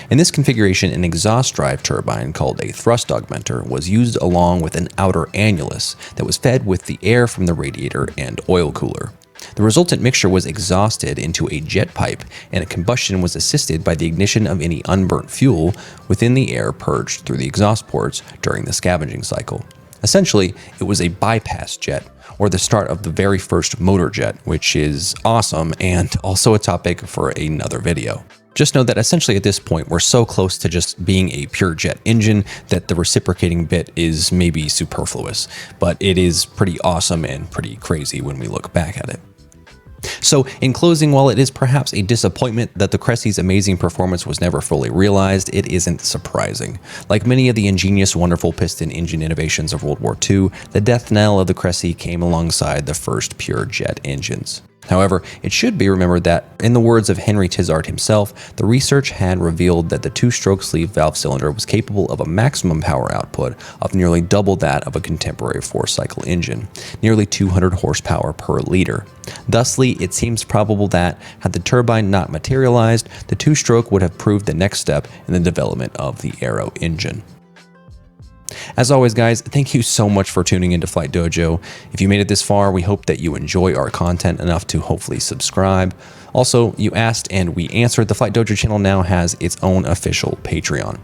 In this configuration, an exhaust drive turbine called a thrust augmenter was used along with an outer annulus that was fed with the air from the radiator and oil cooler. The resultant mixture was exhausted into a jet pipe, and a combustion was assisted by the ignition of any unburnt fuel within the air purged through the exhaust ports during the scavenging cycle. Essentially, it was a bypass jet, or the start of the very first motor jet, which is awesome and also a topic for another video. Just know that essentially at this point, we're so close to just being a pure jet engine that the reciprocating bit is maybe superfluous, but it is pretty awesome and pretty crazy when we look back at it. So in closing, while it is perhaps a disappointment that the Cressy's amazing performance was never fully realized, it isn't surprising. Like many of the ingenious, wonderful piston engine innovations of World War II, the death knell of the Cressy came alongside the first pure jet engines. However, it should be remembered that, in the words of Henry Tizard himself, the research had revealed that the two-stroke sleeve valve cylinder was capable of a maximum power output of nearly double that of a contemporary four-cycle engine, nearly 200 horsepower per liter. Thusly, it seems probable that, had the turbine not materialized, the two-stroke would have proved the next step in the development of the aero engine. As always, guys, thank you so much for tuning into Flight Dojo. If you made it this far, we hope that you enjoy our content enough to hopefully subscribe. Also, you asked and we answered, the Flight Dojo channel now has its own official Patreon.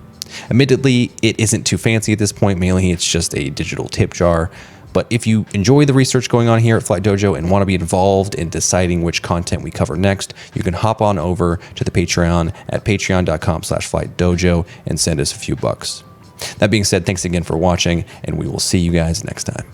Admittedly, it isn't too fancy at this point, mainly it's just a digital tip jar. But if you enjoy the research going on here at Flight Dojo and want to be involved in deciding which content we cover next, you can hop on over to the Patreon at patreon.com/flightdojo and send us a few bucks. That being said, thanks again for watching, and we will see you guys next time.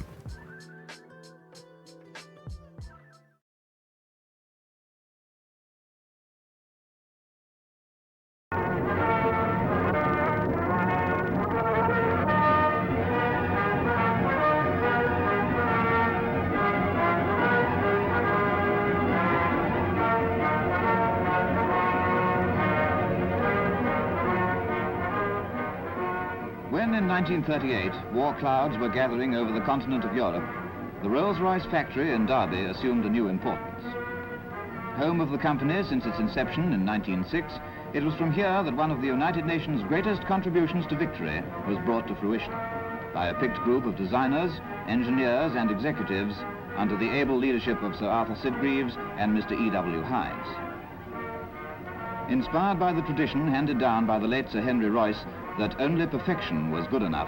When in 1938 war clouds were gathering over the continent of Europe, the Rolls-Royce factory in Derby assumed a new importance. Home of the company since its inception in 1906, it was from here that one of the United Nations' greatest contributions to victory was brought to fruition by a picked group of designers, engineers and executives under the able leadership of Sir Arthur Sitgreaves and Mr. E.W. Hydes. Inspired by the tradition handed down by the late Sir Henry Royce that only perfection was good enough,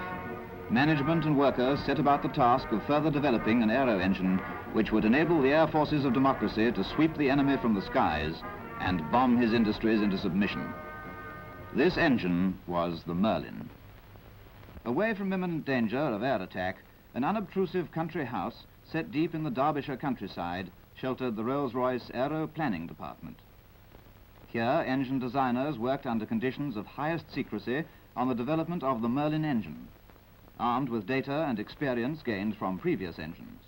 management and workers set about the task of further developing an aero engine which would enable the air forces of democracy to sweep the enemy from the skies and bomb his industries into submission. This engine was the Merlin. Away from imminent danger of air attack, an unobtrusive country house set deep in the Derbyshire countryside sheltered the Rolls-Royce Aero Planning Department. Here, engine designers worked under conditions of highest secrecy on the development of the Merlin engine, armed with data and experience gained from previous engines.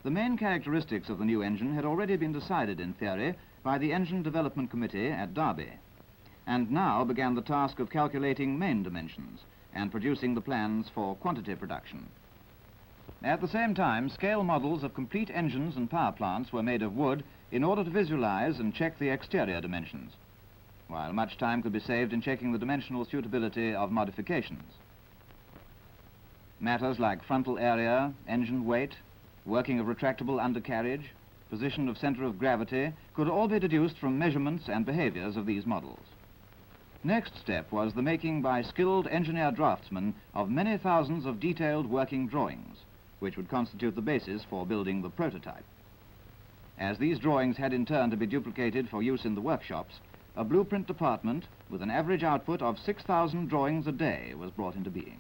The main characteristics of the new engine had already been decided in theory by the Engine Development Committee at Derby, and now began the task of calculating main dimensions and producing the plans for quantity production. At the same time, scale models of complete engines and power plants were made of wood in order to visualize and check the exterior dimensions, while much time could be saved in checking the dimensional suitability of modifications. Matters like frontal area, engine weight, working of retractable undercarriage, position of center of gravity could all be deduced from measurements and behaviors of these models. Next step was the making by skilled engineer draftsmen of many thousands of detailed working drawings, which would constitute the basis for building the prototype. As these drawings had in turn to be duplicated for use in the workshops, a blueprint department with an average output of 6,000 drawings a day was brought into being.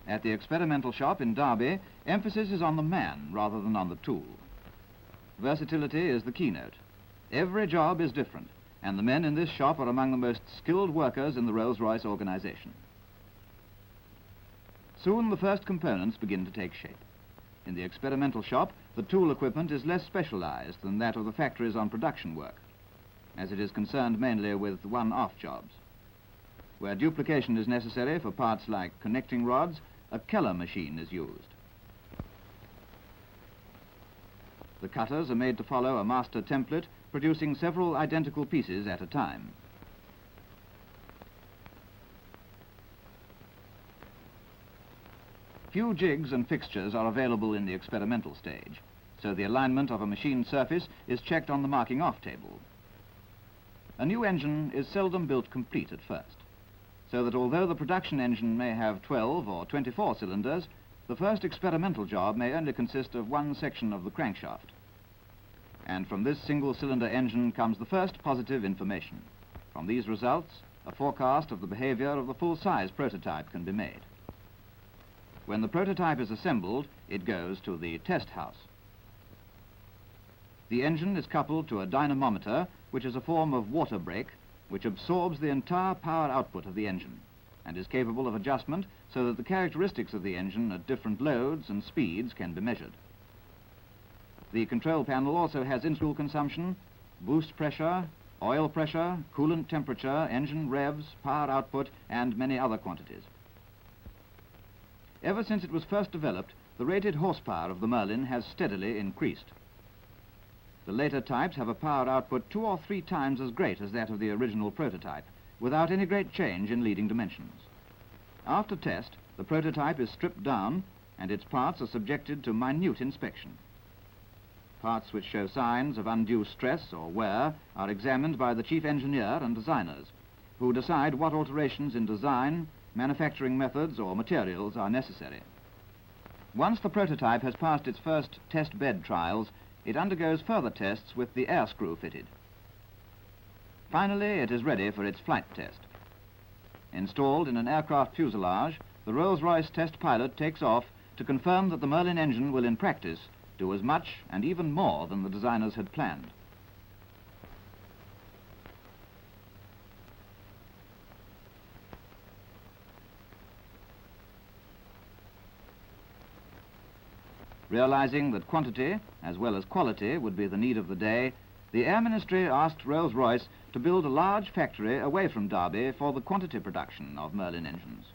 At the experimental shop in Derby, emphasis is on the man rather than on the tool. Versatility is the keynote. Every job is different, and the men in this shop are among the most skilled workers in the Rolls-Royce organization. Soon the first components begin to take shape. In the experimental shop, the tool equipment is less specialized than that of the factories on production work, as it is concerned mainly with one-off jobs. Where duplication is necessary for parts like connecting rods, a Keller machine is used. The cutters are made to follow a master template, producing several identical pieces at a time. Few jigs and fixtures are available in the experimental stage, so the alignment of a machined surface is checked on the marking off table. A new engine is seldom built complete at first, so that although the production engine may have 12 or 24 cylinders, the first experimental job may only consist of one section of the crankshaft. And from this single-cylinder engine comes the first positive information. From these results, a forecast of the behavior of the full-size prototype can be made. When the prototype is assembled, it goes to the test house. The engine is coupled to a dynamometer, which is a form of water brake, which absorbs the entire power output of the engine and is capable of adjustment so that the characteristics of the engine at different loads and speeds can be measured. The control panel also has fuel consumption, boost pressure, oil pressure, coolant temperature, engine revs, power output, and many other quantities. Ever since it was first developed, the rated horsepower of the Merlin has steadily increased. The later types have a power output 2 or 3 times as great as that of the original prototype, without any great change in leading dimensions. After test, the prototype is stripped down and its parts are subjected to minute inspection. Parts which show signs of undue stress or wear are examined by the chief engineer and designers, who decide what alterations in design, manufacturing methods or materials are necessary. Once the prototype has passed its first test bed trials, it undergoes further tests with the air screw fitted. Finally, it is ready for its flight test. Installed in an aircraft fuselage, the Rolls-Royce test pilot takes off to confirm that the Merlin engine will in practice do as much and even more than the designers had planned. Realizing that quantity, as well as quality, would be the need of the day, the Air Ministry asked Rolls-Royce to build a large factory away from Derby for the quantity production of Merlin engines.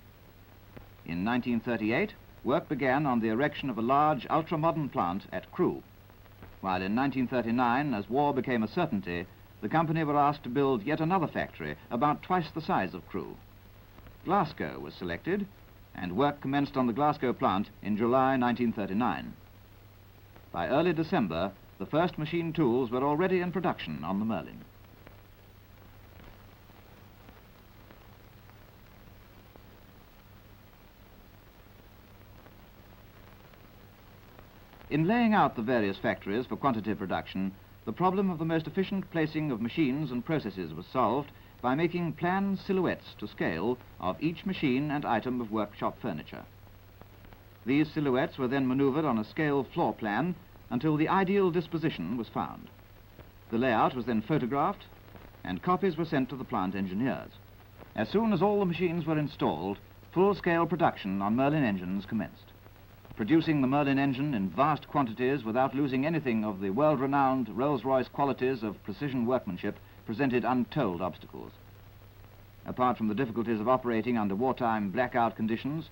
In 1938, work began on the erection of a large ultra-modern plant at Crewe, while in 1939, as war became a certainty, the company were asked to build yet another factory about twice the size of Crewe. Glasgow was selected, and work commenced on the Glasgow plant in July 1939. By early December, the first machine tools were already in production on the Merlin. In laying out the various factories for quantity production, the problem of the most efficient placing of machines and processes was solved by making planned silhouettes to scale of each machine and item of workshop furniture. These silhouettes were then maneuvered on a scale floor plan until the ideal disposition was found. The layout was then photographed and copies were sent to the plant engineers. As soon as all the machines were installed, full-scale production on Merlin engines commenced. Producing the Merlin engine in vast quantities without losing anything of the world-renowned Rolls-Royce qualities of precision workmanship presented untold obstacles. Apart from the difficulties of operating under wartime blackout conditions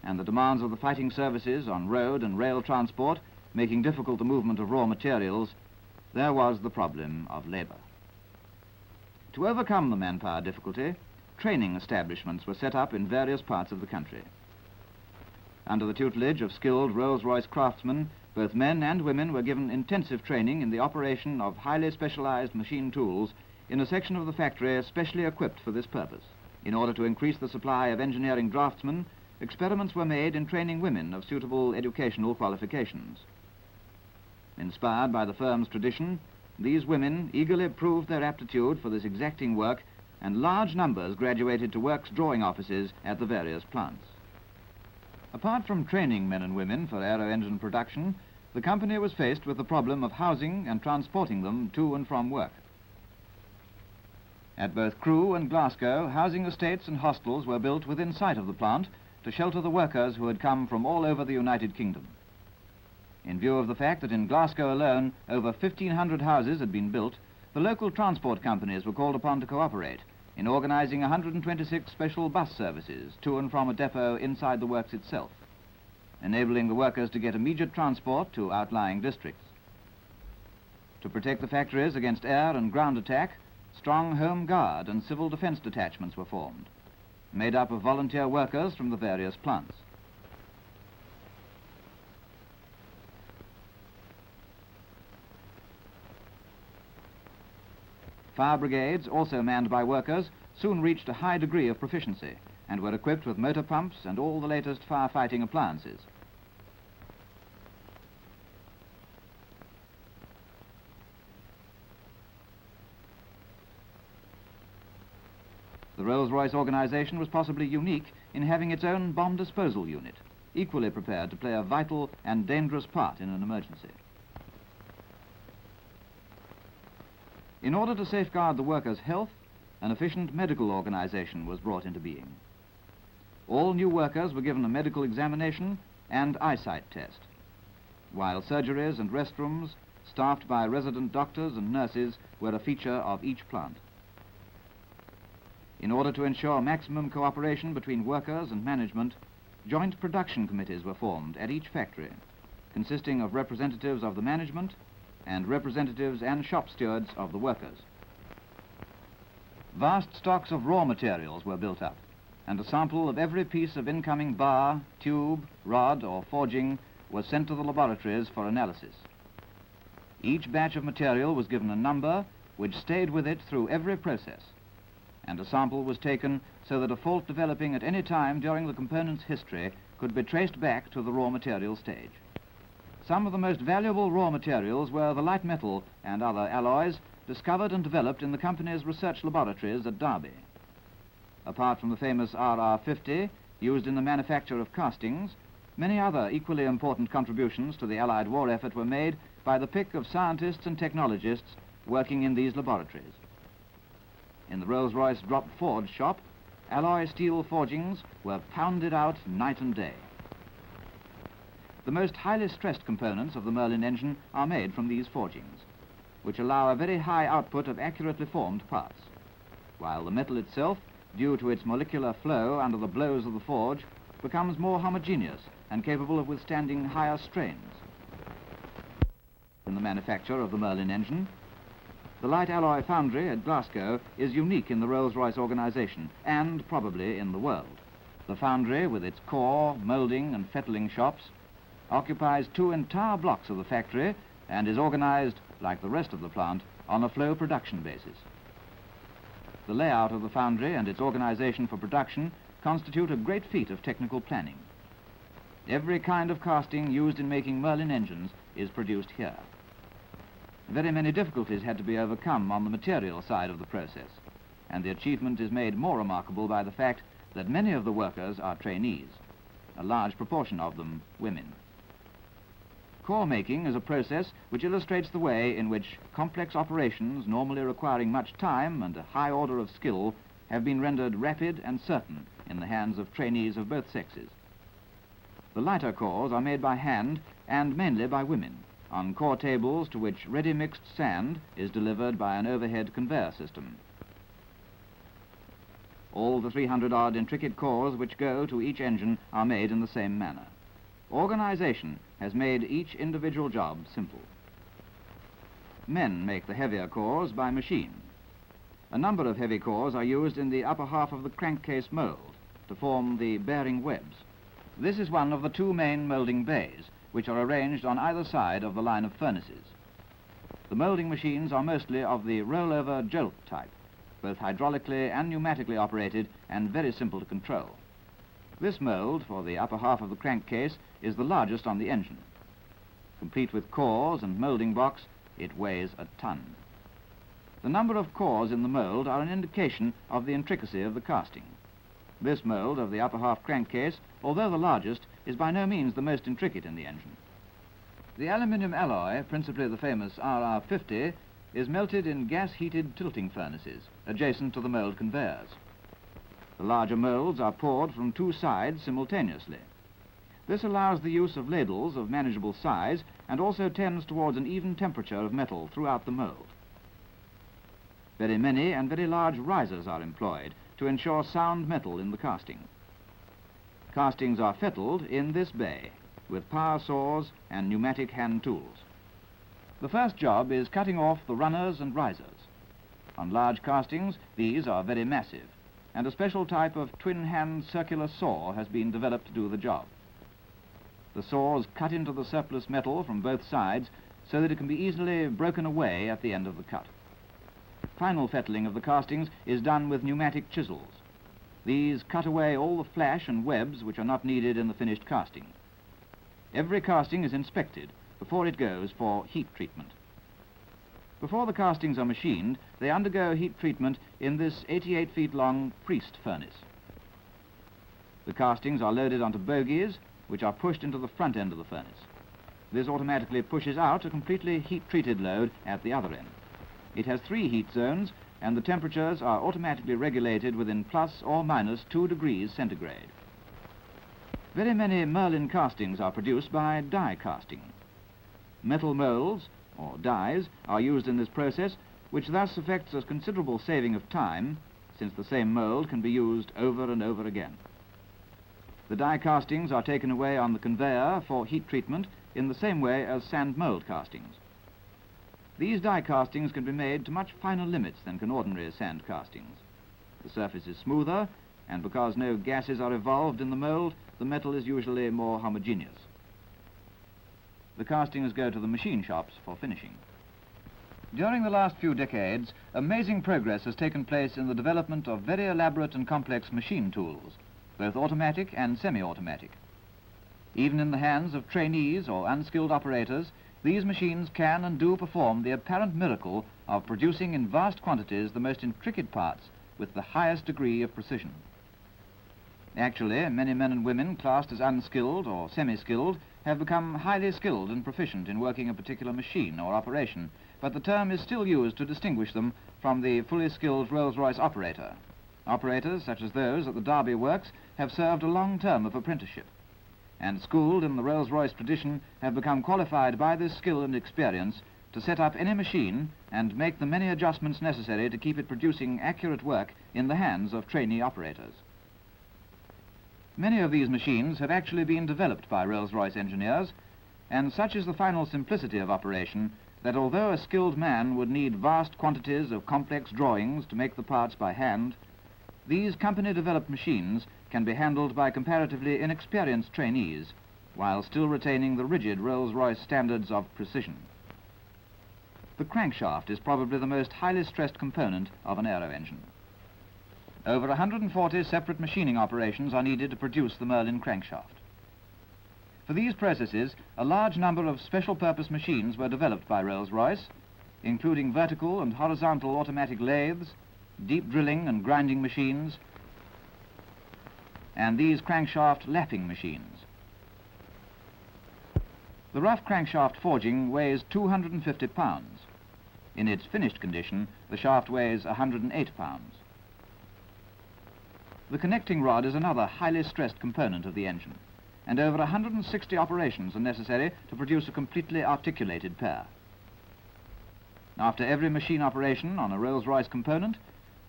and the demands of the fighting services on road and rail transport, making difficult the movement of raw materials, there was the problem of labor. To overcome the manpower difficulty, training establishments were set up in various parts of the country. Under the tutelage of skilled Rolls-Royce craftsmen, both men and women were given intensive training in the operation of highly specialized machine tools in a section of the factory specially equipped for this purpose. In order to increase the supply of engineering draftsmen, experiments were made in training women of suitable educational qualifications. Inspired by the firm's tradition, these women eagerly proved their aptitude for this exacting work, and large numbers graduated to works drawing offices at the various plants. Apart from training men and women for aero engine production, the company was faced with the problem of housing and transporting them to and from work. At both Crewe and Glasgow, housing estates and hostels were built within sight of the plant to shelter the workers who had come from all over the United Kingdom. In view of the fact that in Glasgow alone over 1,500 houses had been built, the local transport companies were called upon to cooperate in organizing 126 special bus services to and from a depot inside the works itself, enabling the workers to get immediate transport to outlying districts. To protect the factories against air and ground attack, strong home guard and civil defense detachments were formed, made up of volunteer workers from the various plants. Fire brigades, also manned by workers, soon reached a high degree of proficiency and were equipped with motor pumps and all the latest firefighting appliances. The Rolls-Royce organization was possibly unique in having its own bomb disposal unit, equally prepared to play a vital and dangerous part in an emergency. In order to safeguard the workers' health, an efficient medical organization was brought into being. All new workers were given a medical examination and eyesight test, while surgeries and restrooms, staffed by resident doctors and nurses, were a feature of each plant. In order to ensure maximum cooperation between workers and management, joint production committees were formed at each factory, consisting of representatives of the management and representatives and shop stewards of the workers. Vast stocks of raw materials were built up, and a sample of every piece of incoming bar, tube, rod, or forging was sent to the laboratories for analysis. Each batch of material was given a number which stayed with it through every process, and a sample was taken so that a fault developing at any time during the component's history could be traced back to the raw material stage. Some of the most valuable raw materials were the light metal and other alloys discovered and developed in the company's research laboratories at Derby. Apart from the famous RR50 used in the manufacture of castings, many other equally important contributions to the Allied war effort were made by the pick of scientists and technologists working in these laboratories. In the Rolls-Royce drop forge shop, alloy steel forgings were pounded out night and day. The most highly stressed components of the Merlin engine are made from these forgings, which allow a very high output of accurately formed parts, while the metal itself, due to its molecular flow under the blows of the forge, becomes more homogeneous and capable of withstanding higher strains. In the manufacture of the Merlin engine, the light alloy foundry at Glasgow is unique in the Rolls-Royce organization and probably in the world. The foundry, with its core, moulding and fettling shops, occupies 2 entire blocks of the factory and is organized, like the rest of the plant, on a flow production basis. The layout of the foundry and its organization for production constitute a great feat of technical planning. Every kind of casting used in making Merlin engines is produced here. Very many difficulties had to be overcome on the material side of the process, and the achievement is made more remarkable by the fact that many of the workers are trainees, a large proportion of them women. Core making is a process which illustrates the way in which complex operations, normally requiring much time and a high order of skill, have been rendered rapid and certain in the hands of trainees of both sexes. The lighter cores are made by hand and mainly by women, on core tables to which ready-mixed sand is delivered by an overhead conveyor system. All the 300-odd intricate cores which go to each engine are made in the same manner. Organization has made each individual job simple. Men make the heavier cores by machine. A number of heavy cores are used in the upper half of the crankcase mold to form the bearing webs. This is one of the 2 main molding bays, which are arranged on either side of the line of furnaces. The molding machines are mostly of the rollover jolt type, both hydraulically and pneumatically operated and very simple to control. This mold for the upper half of the crankcase is the largest on the engine. Complete with cores and molding box, it weighs a ton. The number of cores in the mold are an indication of the intricacy of the casting. This mold of the upper half crankcase, although the largest, is by no means the most intricate in the engine. The aluminium alloy, principally the famous RR50, is melted in gas-heated tilting furnaces adjacent to the mold conveyors. The larger molds are poured from 2 sides simultaneously. This allows the use of ladles of manageable size and also tends towards an even temperature of metal throughout the mold. Very many and very large risers are employed to ensure sound metal in the casting. Castings are fettled in this bay with power saws and pneumatic hand tools. The first job is cutting off the runners and risers. On large castings, these are very massive, and a special type of twin-hand circular saw has been developed to do the job. The saws cut into the surplus metal from both sides so that it can be easily broken away at the end of the cut. Final fettling of the castings is done with pneumatic chisels. These cut away all the flash and webs which are not needed in the finished casting. Every casting is inspected before it goes for heat treatment. Before the castings are machined, they undergo heat treatment in this 88 feet long priest furnace. The castings are loaded onto bogies, which are pushed into the front end of the furnace. This automatically pushes out a completely heat-treated load at the other end. It has 3 heat zones, and the temperatures are automatically regulated within plus or minus 2 degrees centigrade. Very many Merlin castings are produced by die casting. Metal molds, or dies, are used in this process, which thus effects a considerable saving of time, since the same mold can be used over and over again. The die castings are taken away on the conveyor for heat treatment in the same way as sand mold castings. These die castings can be made to much finer limits than can ordinary sand castings. The surface is smoother, and because no gases are evolved in the mold, the metal is usually more homogeneous. The castings go to the machine shops for finishing. During the last few decades, amazing progress has taken place in the development of very elaborate and complex machine tools, both automatic and semi-automatic. Even in the hands of trainees or unskilled operators, these machines can and do perform the apparent miracle of producing in vast quantities the most intricate parts with the highest degree of precision. Actually, many men and women classed as unskilled or semi-skilled have become highly skilled and proficient in working a particular machine or operation, but the term is still used to distinguish them from the fully skilled Rolls-Royce operator. Operators such as those at the Derby Works have served a long term of apprenticeship, and schooled in the Rolls-Royce tradition have become qualified by this skill and experience to set up any machine and make the many adjustments necessary to keep it producing accurate work in the hands of trainee operators. Many of these machines have actually been developed by Rolls-Royce engineers, and such is the final simplicity of operation that although a skilled man would need vast quantities of complex drawings to make the parts by hand, these company-developed machines can be handled by comparatively inexperienced trainees, while still retaining the rigid Rolls-Royce standards of precision. The crankshaft is probably the most highly stressed component of an aero engine. Over 140 separate machining operations are needed to produce the Merlin crankshaft. For these processes, a large number of special-purpose machines were developed by Rolls-Royce, including vertical and horizontal automatic lathes, deep drilling and grinding machines, and these crankshaft lapping machines. The rough crankshaft forging weighs 250 pounds. In its finished condition, the shaft weighs 108 pounds. The connecting rod is another highly stressed component of the engine, and over 160 operations are necessary to produce a completely articulated pair. After every machine operation on a Rolls-Royce component,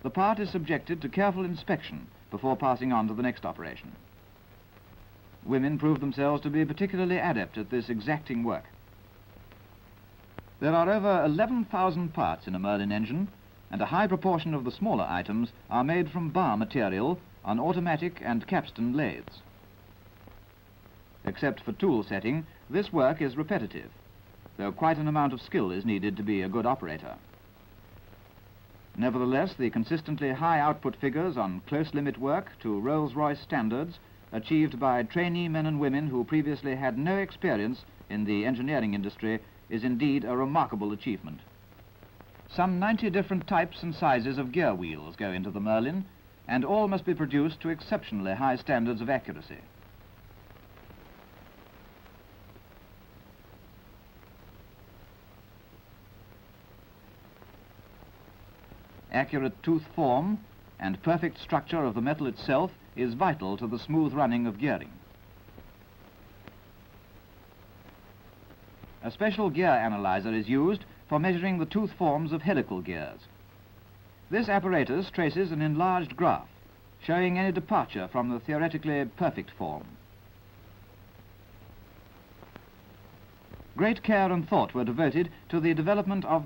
the part is subjected to careful inspection before passing on to the next operation. Women prove themselves to be particularly adept at this exacting work. There are over 11,000 parts in a Merlin engine, and a high proportion of the smaller items are made from bar material on automatic and capstan lathes. Except for tool setting, this work is repetitive, though quite an amount of skill is needed to be a good operator. Nevertheless, the consistently high output figures on close limit work to Rolls-Royce standards, achieved by trainee men and women who previously had no experience in the engineering industry, is indeed a remarkable achievement. Some 90 different types and sizes of gear wheels go into the Merlin, and all must be produced to exceptionally high standards of accuracy. Accurate tooth form and perfect structure of the metal itself is vital to the smooth running of gearing. A special gear analyzer is used for measuring the tooth forms of helical gears. This apparatus traces an enlarged graph, showing any departure from the theoretically perfect form. great care and thought were devoted to the development of